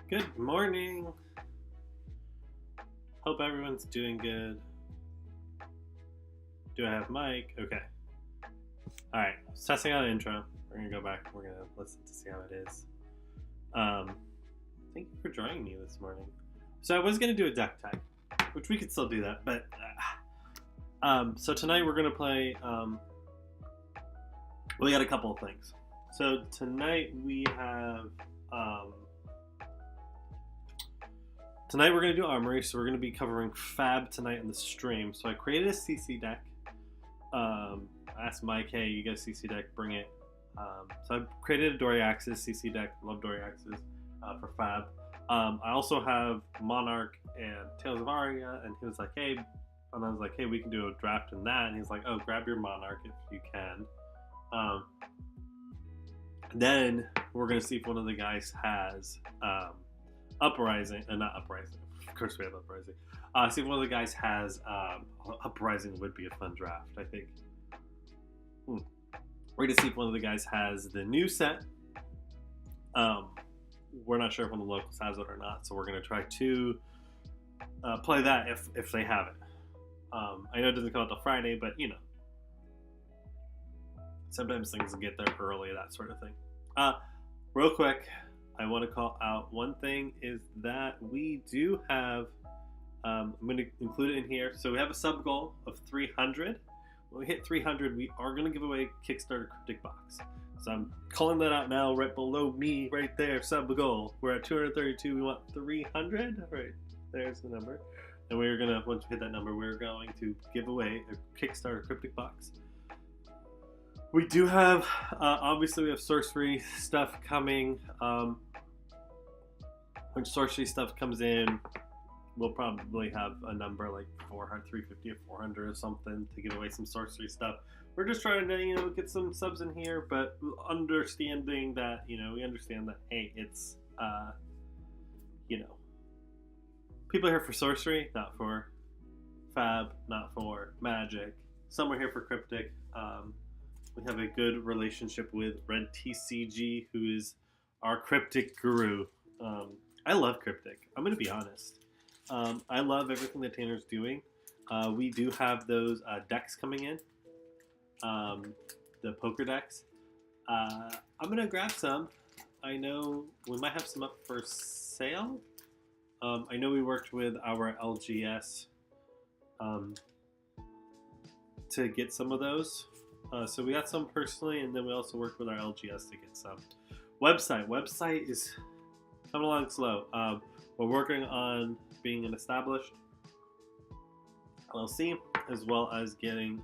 Good morning. Hope everyone's doing good. Do I have mic? Okay. Alright, I was testing out an intro. We're gonna go back. We're gonna listen to see how it is. Thank you for joining me this morning. So I was gonna do a deck tag, which we could still do that, but so tonight we're gonna play. We got a couple of things. So tonight we have. Tonight we're going to do Armory, so we're going to be covering Fab tonight in the stream. So I created a CC deck. I asked Mike, hey, you got a CC deck, bring it. So I created a Dory Axis CC deck, love Dory Axis, for Fab. I also have Monarch and Tales of Aria, and he was like, hey, and I was like, hey, we can do a draft in that. And he's like, oh, grab your Monarch if you can. Then we're going to see if one of the guys has... Uprising, not Uprising. Of course we have Uprising. See if one of the guys has Uprising would be a fun draft, I think. We're going to see if one of the guys has the new set. We're not sure if one of the locals has it or not, so we're going to try to play that if they have it. I know it doesn't come out till Friday, but you know. Sometimes things get there early, that sort of thing. Real quick, I want to call out one thing is that we do have, I'm going to include it in here. So we have a sub goal of 300. When we hit 300, we are going to give away Kickstarter Cryptic Box. So I'm calling that out now, right below me, right there, sub goal. We're at 232, we want 300. Right, there's the number. And we're going to, once we hit that number, we're going to give away a Kickstarter Cryptic Box. We do have, obviously we have sorcery stuff coming. When sorcery stuff comes in, we'll probably have a number like 400, 350 or 400 or something to give away some sorcery stuff. We're just trying to, get some subs in here, but understanding that, we understand that, hey, it's, people are here for sorcery, not for Fab, not for Magic. Some are here for Cryptic. We have a good relationship with Red TCG, who is our Cryptic guru. I love Cryptic. I'm going to be honest. I love everything that Tanner's doing. We do have those decks coming in. The poker decks. I'm going to grab some. I know we might have some up for sale. I know we worked with our LGS to get some of those. So we got some personally, and then we also worked with our LGS to get some. Website is coming along slow. We're working on being an established LLC, as well as getting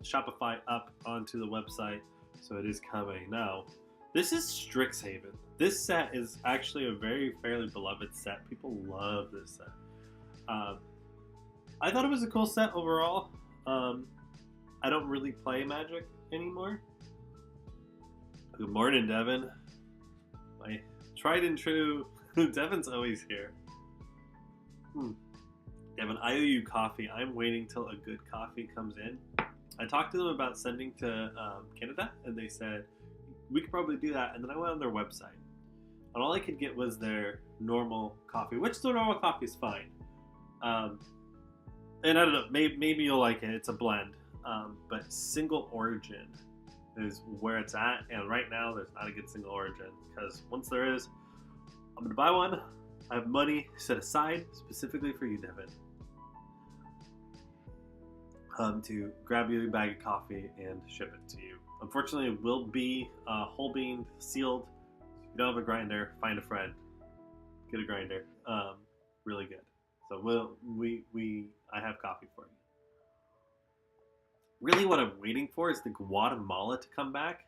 Shopify up onto the website. So it is coming. Now, this is Strixhaven. This set is actually a very fairly beloved set. People love this set. I thought it was a cool set overall. I don't really play Magic anymore. Good morning, Devin. My tried and true. Devin's always here. Devin, I owe you coffee. I'm waiting till a good coffee comes in. I talked to them about sending to Canada, and they said we could probably do that. And then I went on their website, and all I could get was their normal coffee, which their normal coffee is fine. And I don't know, maybe you'll like it. It's a blend. But single origin is where it's at, and right now there's not a good single origin, because once there is, I'm going to buy one. I have money set aside specifically for you, Devin, to grab you a bag of coffee and ship it to you. Unfortunately, it will be whole bean sealed. If you don't have a grinder, find a friend. Get a grinder. Really good. So I have coffee for you. Really what I'm waiting for is the Guatemala to come back.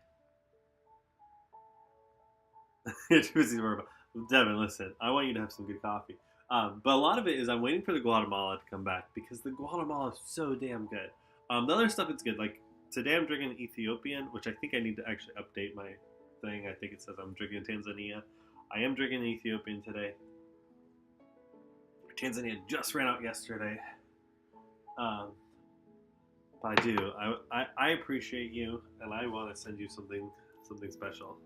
Devin, listen, I want you to have some good coffee. But a lot of it is I'm waiting for the Guatemala to come back because the Guatemala is so damn good. The other stuff is good. Like today I'm drinking Ethiopian, which I think I need to actually update my thing. I think it says I'm drinking Tanzania. I am drinking Ethiopian today. Tanzania just ran out yesterday. But I do. I appreciate you, and I want to send you something special.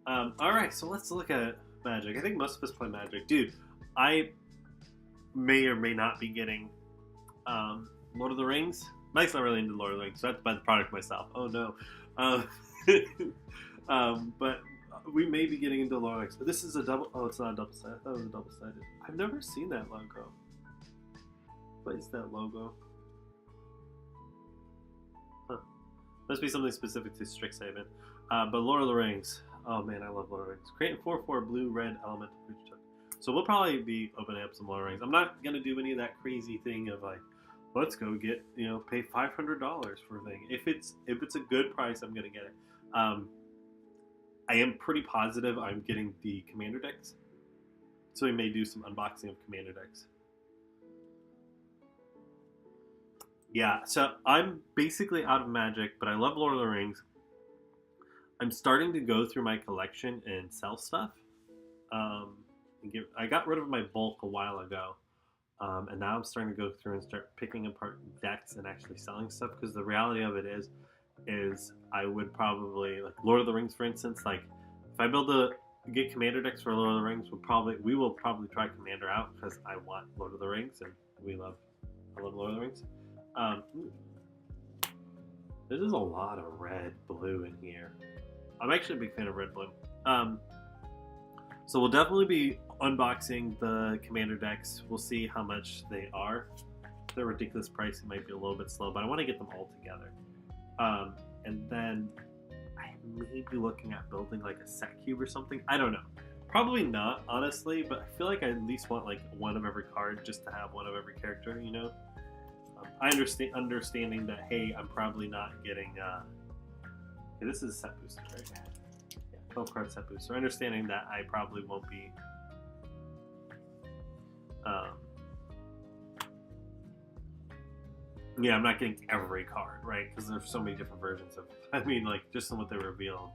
All right, so let's look at Magic. I think most of us play Magic, dude. I may or may not be getting Lord of the Rings. Mike's not really into Lord of the Rings, so I have to buy the product myself. Oh no. But we may be getting into Lord of the Rings. But this is a double. Oh, it's not a double sided. I thought it was a double sided. I've never seen that logo. What is that logo? Huh. Must be something specific to Strixhaven. But Lord of the Rings. Oh man, I love Lord of the Rings. Create 4/4 blue-red elemental creature token. So we'll probably be opening up some Lord of the Rings. I'm not gonna do any of that crazy thing of like, let's go get, pay $500 for a thing. If it's a good price, I'm gonna get it. I am pretty positive I'm getting the commander decks, so we may do some unboxing of commander decks. Yeah, so I'm basically out of Magic, but I love Lord of the Rings. I'm starting to go through my collection and sell stuff. I got rid of my bulk a while ago, and now I'm starting to go through and start picking apart decks and actually selling stuff, because the reality of it is I would probably, like Lord of the Rings for instance, like if I get commander decks for Lord of the Rings, we will probably try commander out, because I want Lord of the Rings, and I love Lord of the Rings. There's a lot of red, blue in here. I'm actually a big fan of red, blue. So we'll definitely be unboxing the commander decks. We'll see how much they are. If they're ridiculous price, it might be a little bit slow, but I want to get them all together. And then I may be looking at building like a set cube or something. I don't know. Probably not, honestly, but I feel like I at least want like one of every card, just to have one of every character, I understanding that, hey, I'm probably not getting this is a set booster, right? Yeah, 12 card set booster. Understanding that I probably won't be yeah, I'm not getting every card, right? Because there's so many different versions of, just in what they revealed,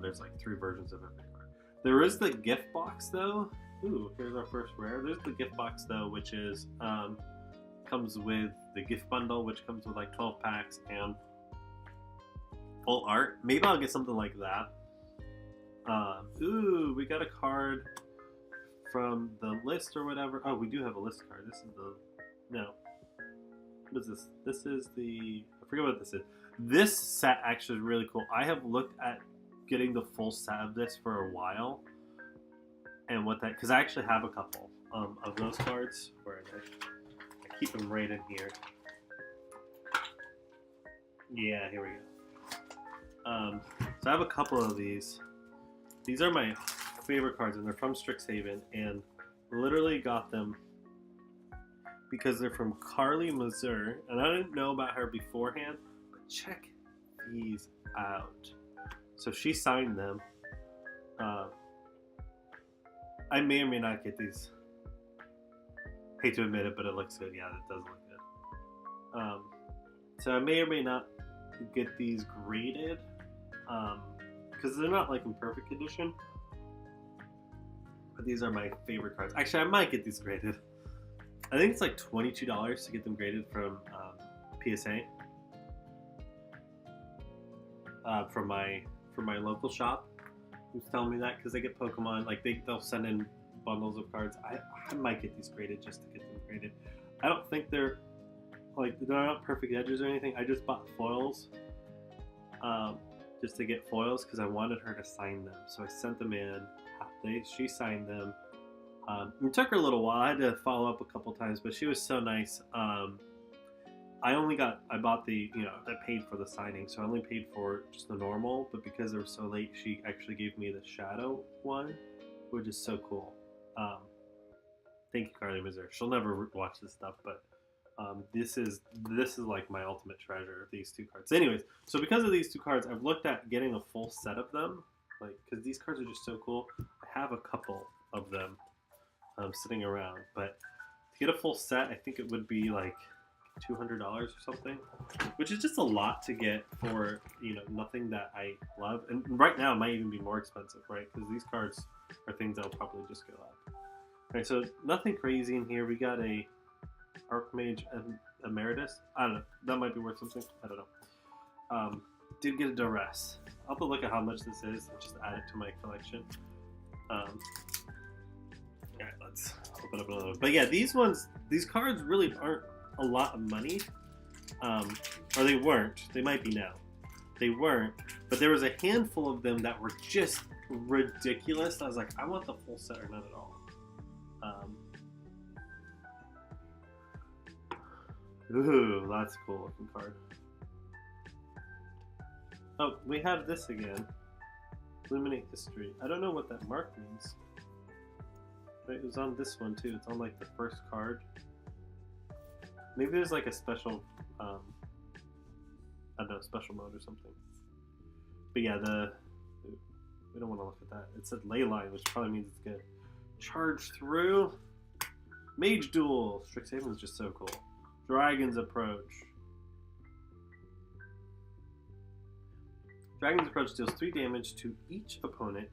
there's like 3 versions of every card. There is the gift box though. Ooh, here's our first rare. There's the gift box though, which is comes with the gift bundle, which comes with like 12 packs and full art. Maybe I'll get something like that. Ooh, we got a card from the list or whatever. Oh, we do have a list card. This is no. What is this? This is I forget what this is. This set actually is really cool. I have looked at getting the full set of this for a while. And because I actually have a couple of those cards. Where are they? I keep them right in here. Yeah, here we go. So I have a couple of these. These are my favorite cards, and they're from Strixhaven, and literally got them because they're from Carly Mazur, and I didn't know about her beforehand, but check these out. So she signed them. I may or may not get these. Hate to admit it, but it looks good. Yeah, it does look good. So I may or may not get these graded, because they're not like in perfect condition. But these are my favorite cards. Actually, I might get these graded. I think it's like $22 to get them graded from PSA. From my local shop, who's telling me that, because they get Pokemon, like they'll send in bundles of cards. I might get these graded just to get them graded. I don't think they're not perfect edges or anything. I just bought foils, just to get foils because I wanted her to sign them. So I sent them in. She signed them. It took her a little while. I had to follow up a couple times, but she was so nice. I bought I paid for the signing, so I only paid for just the normal, but because it was so late, she actually gave me the shadow one, which is so cool. Thank you, Carly Mazur. She'll never watch this stuff, but this is like my ultimate treasure, these 2 cards. Anyways, so because of these 2 cards, I've looked at getting a full set of them, because these cards are just so cool. I have a couple of them sitting around, but to get a full set, I think it would be like $200 or something, which is just a lot to get for, you know, nothing that I love. And right now it might even be more expensive, right? Because these cards are things that'll probably just go up. Alright, so nothing crazy in here. We got a Archmage Emeritus. I don't know. That might be worth something. I don't know. Did get a Duress. I'll have to look at how much this is and just add it to my collection. Alright, let's open up another one. But yeah, these cards really aren't a lot of money. Or they weren't. They might be now. They weren't. But there was a handful of them that were just ridiculous. I was like, I want the full set or none at all. Ooh, that's a cool looking card. Oh, we have this again. Illuminate History. I don't know what that mark means. But it was on this one too. It's on like the first card. Maybe there's like a special, I don't know, special mode or something. But yeah, we don't want to look at that. It said ley line, which probably means it's good. Charge through. Mage Duel. Strixhaven is just so cool. Dragon's Approach. Dragon's Approach deals 3 damage to each opponent.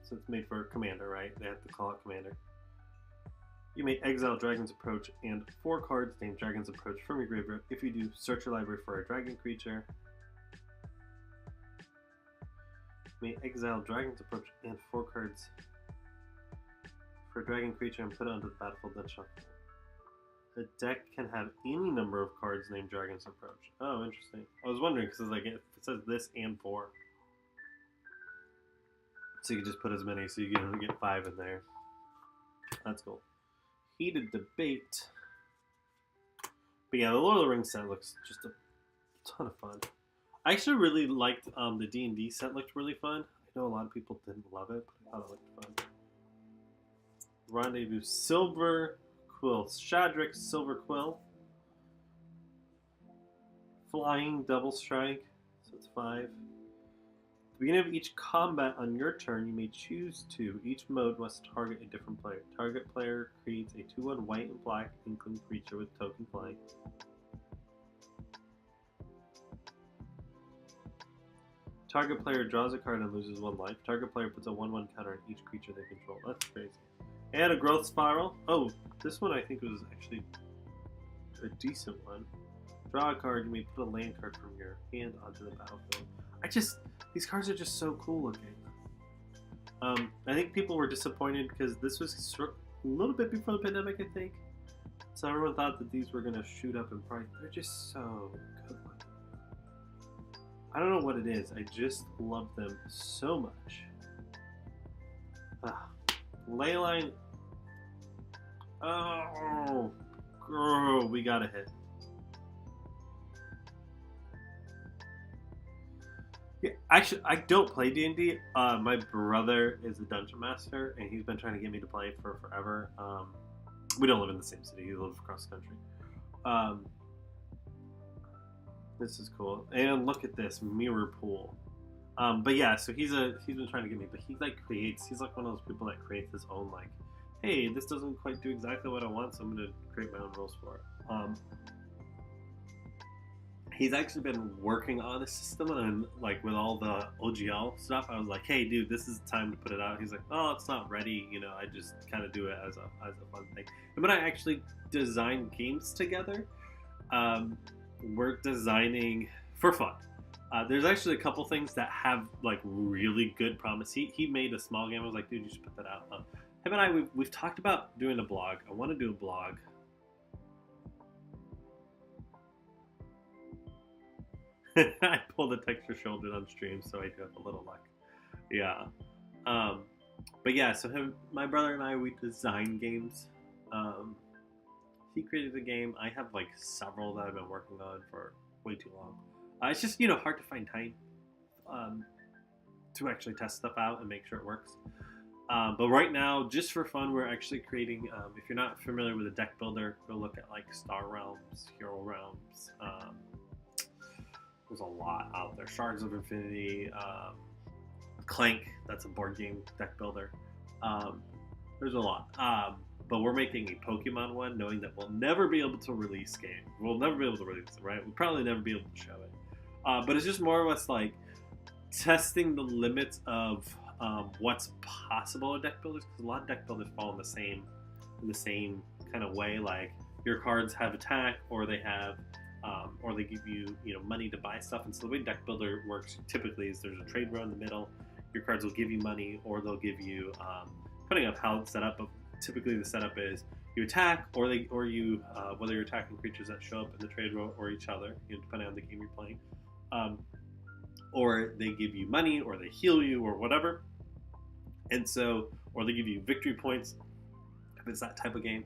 So it's made for a commander, right? They have to call out commander. You may exile Dragon's Approach and 4 cards named Dragon's Approach from your graveyard. If you do, search your library for a dragon creature. You may exile Dragon's Approach and 4 cards for a dragon creature and put it onto the battlefield, then shuffle. The deck can have any number of cards named Dragon's Approach. Oh, interesting. I was wondering because like it says this and 4, so you can just put as many. So you can get 5 in there. That's cool. Heated Debate. But yeah, the Lord of the Rings set looks just a ton of fun. I actually really liked the D&D set. Looked really fun. I know a lot of people didn't love it, but I thought it looked fun. Rendezvous Silver Quill. Shadrick Silver Quill. Flying Double Strike. So it's 5. At the beginning of each combat on your turn, you may choose to. Each mode must target a different player. Target player creates a 2/1 white and black inkling creature with token flying. Target player draws a card and loses 1 life. Target player puts a 1/1 counter on each creature they control. That's crazy. And a Growth Spiral. Oh, this one I think was actually a decent one. Draw a card. You may put a land card from your hand onto the battlefield. These cards are just so cool looking. I think people were disappointed because this was a little bit before the pandemic, I think. So everyone thought that these were going to shoot up in price. They're just so good looking. I don't know what it is. I just love them so much. Leyline. Oh, girl, we got a hit. Yeah, actually, I don't play D&D. My brother is a dungeon master, and he's been trying to get me to play for forever. We don't live in the same city. He lives across the country. This is cool. And look at this mirror pool. But yeah, so he's been trying to get me, but he's like one of those people that creates his own, like, hey, this doesn't quite do exactly what I want, so I'm going to create my own rules for it. He's actually been working on a system, and like with all the OGL stuff, I was like, hey dude, this is the time to put it out. He's like, oh, it's not ready, you know, I just kind of do it as a fun thing. And when I actually design games together, we're designing for fun. There's actually a couple things that have like really good promise. He made a small game. I was like, dude, you should put that out. Him and I, we've talked about doing a blog. I want to do a blog. I pulled the texture shoulder on stream, so I do have a little luck. Yeah. But yeah, so my brother and I, we design games. He created a game. I have like several that I've been working on for way too long. It's just, hard to find time to actually test stuff out and make sure it works. But right now, just for fun, we're actually creating, if you're not familiar with a deck builder, go look at like Star Realms, Hero Realms. There's a lot out there. Shards of Infinity, Clank, that's a board game deck builder. There's a lot. but we're making a Pokemon one, knowing that we'll never be able to release game. We'll never be able to release it, right? We'll probably never be able to show it. But it's just more or less like testing the limits of what's possible in deck builders, because a lot of deck builders fall in the same kind of way. Like your cards have attack, or they have, or they give you money to buy stuff. And so the way deck builder works typically is there's a trade row in the middle. Your cards will give you money, or they'll give you, depending on how it's set up. But typically the setup is you attack, or you whether you're attacking creatures that show up in the trade row or each other, depending on the game you're playing. Or they give you money, or they heal you, or whatever. And so, or they give you victory points if it's that type of game.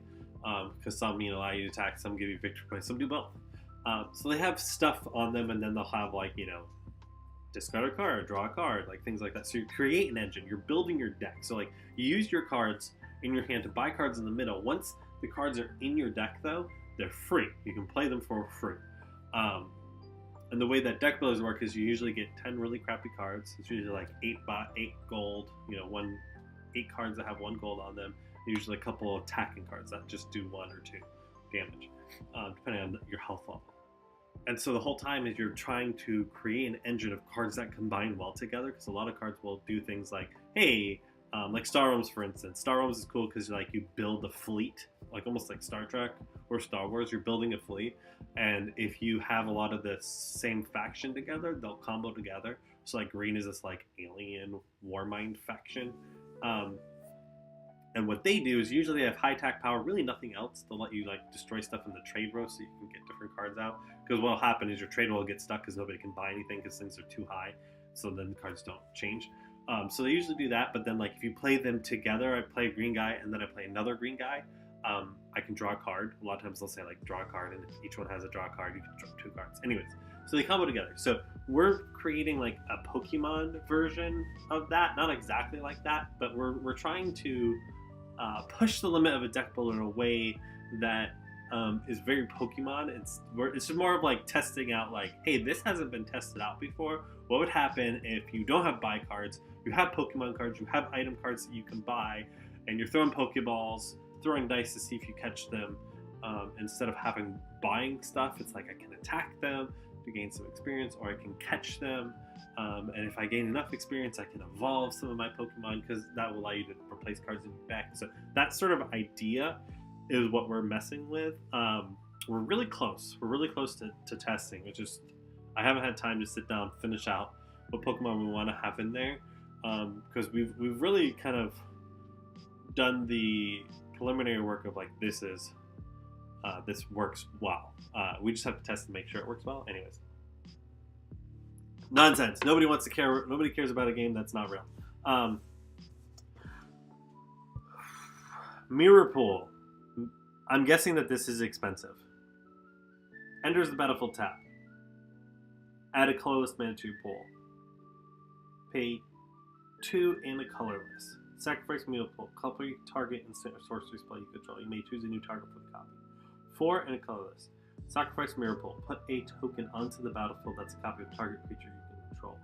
Because some allow you to attack, some give you victory points, some do both. So they have stuff on them, and then they'll have discard a card, draw a card, like things like that. So you create an engine, you're building your deck. So like you use your cards in your hand to buy cards in the middle. Once the cards are in your deck though, they're free. You can play them for free. And the way that deck builders work is you usually get 10 really crappy cards. It's usually like 8 gold, 8 cards that have 1 gold on them. Usually a couple of attacking cards that just do 1 or 2 damage, depending on your health level. And so the whole time is you're trying to create an engine of cards that combine well together, because a lot of cards will do things like, hey, like Star Realms, for instance. Star Realms is cool because you build a fleet, like almost like Star Trek or Star Wars. You're building a fleet, and if you have a lot of the same faction together, they'll combo together. So like green is this like alien warmind faction, and what they do is usually they have high attack power, really nothing else. They'll let you destroy stuff in the trade row so you can get different cards out. Because what'll happen is your trade row will get stuck because nobody can buy anything because things are too high. So then the cards don't change. So they usually do that, but then if you play them together, I play a green guy and then I play another green guy, I can draw a card. A lot of times they'll say draw a card, and if each one has a draw card, you can draw 2 cards. Anyways, so they combo together. So we're creating a Pokemon version of that. Not exactly like that, but we're trying to push the limit of a deck builder in a way that is very Pokemon. It's just more of testing out hey, this hasn't been tested out before. What would happen if you don't have buy cards, you have Pokemon cards, you have item cards that you can buy, and you're throwing Pokeballs, throwing dice to see if you catch them, instead of buying stuff. It's I can attack them to gain some experience, or I can catch them, and if I gain enough experience, I can evolve some of my Pokemon, because that will allow you to replace cards in your deck. So that sort of idea is what we're messing with. We're really close. We're really close to testing. It's just I haven't had time to sit down, finish out what Pokemon we want to have in there, because we've really kind of done the preliminary work of this works well. We just have to test and make sure it works well. Anyways, nonsense. Nobody wants to care. Nobody cares about a game that's not real. Mirror Pool. I'm guessing that this is expensive. Enters the battlefield tap. Add a colorless mana to your pool. Pay 2 and a colorless. Sacrifice Mirror Pool. Copy target instant or sorcery spell you control. You may choose a new target for the copy. 4 and a colorless. Sacrifice Mirror Pool. Put a token onto the battlefield that's a copy of target creature you can control.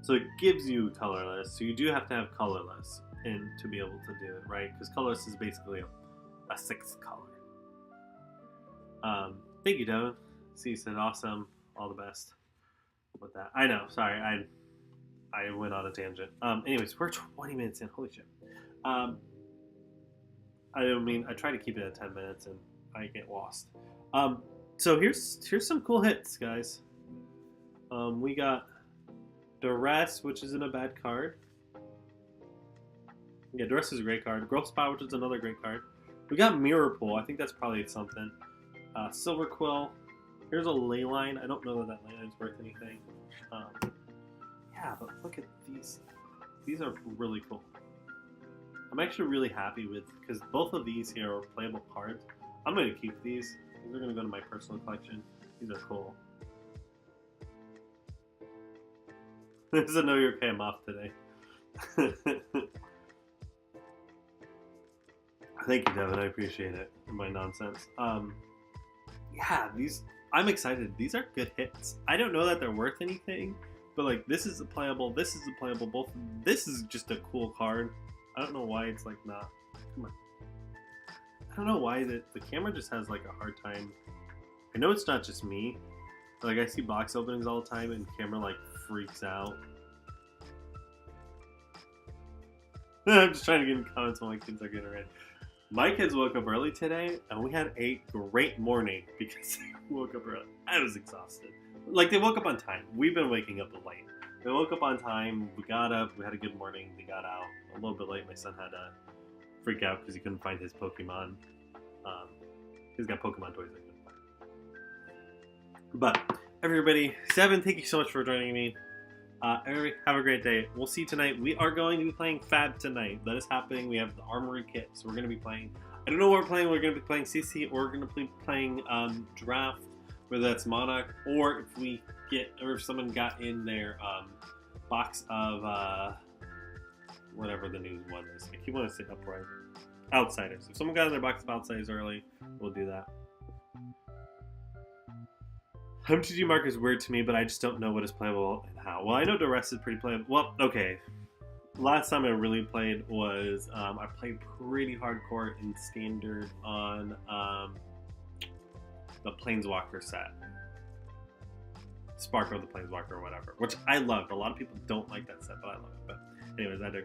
So it gives you colorless, so you do have to have colorless to be able to do it, right? Because colorless is basically a 6th color. Thank you, Devin. See, you said awesome, all the best with that. I know, sorry, I went on a tangent. Anyways, we're 20 minutes in. Holy shit. I try to keep it at 10 minutes and I get lost. So here's some cool hits, guys. We got Duress, which isn't a bad card. Yeah, Duress is a great card. Growth Spot, which is another great card. We got Mirror Pool. I think that's probably something. Silver Quill. Here's a Leyline. I don't know that Leyline's worth anything. Yeah, but look at these. These are really cool. I'm actually really happy with, because both of these here are playable cards. I'm going to keep these. These are going to go to my personal collection. These are cool. This is a Know Your Okay, I'm off today. Thank you, Devin. I appreciate it. My nonsense. Yeah, I'm excited. These are good hits. I don't know that they're worth anything, But like, this is a playable. This is a playable. Both. This is just a cool card. I don't know why it's like not. Come on. I don't know why the camera just has like a hard time. I know it's not just me. Like, I see box openings all the time and the camera like freaks out. I'm just trying to get in comments while my kids are getting ready. My kids woke up early today and we had a great morning because they woke up early. I was exhausted. Like, they woke up on time. We've been waking up late. They woke up on time. We got up. We had a good morning. They got out a little bit late. My son had to freak out because he couldn't find his Pokemon. He's got Pokemon toys I couldn't find. But everybody, Seven, thank you so much for joining me. Everybody, have a great day. We'll see you tonight. We are going to be playing Fab tonight. That is happening. We have the Armory kit, so we're going to be playing. I don't know what we're playing. We're going to be playing CC, or we're going to be playing Draft, whether that's Monarch, or if we get, or if someone got in their box of whatever the new one is. I keep wanting to say Upright. Outsiders. If someone got in their box of Outsiders early, we'll do that. MtG mark is weird to me, but I just don't know what is playable and how. Well, I know Duress is pretty playable. Well, okay. Last time I really played was, I played pretty hardcore in Standard on the Planeswalker set. Sparkle the Planeswalker or whatever, which I loved. A lot of people don't like that set, but I love it. But anyways, I digress.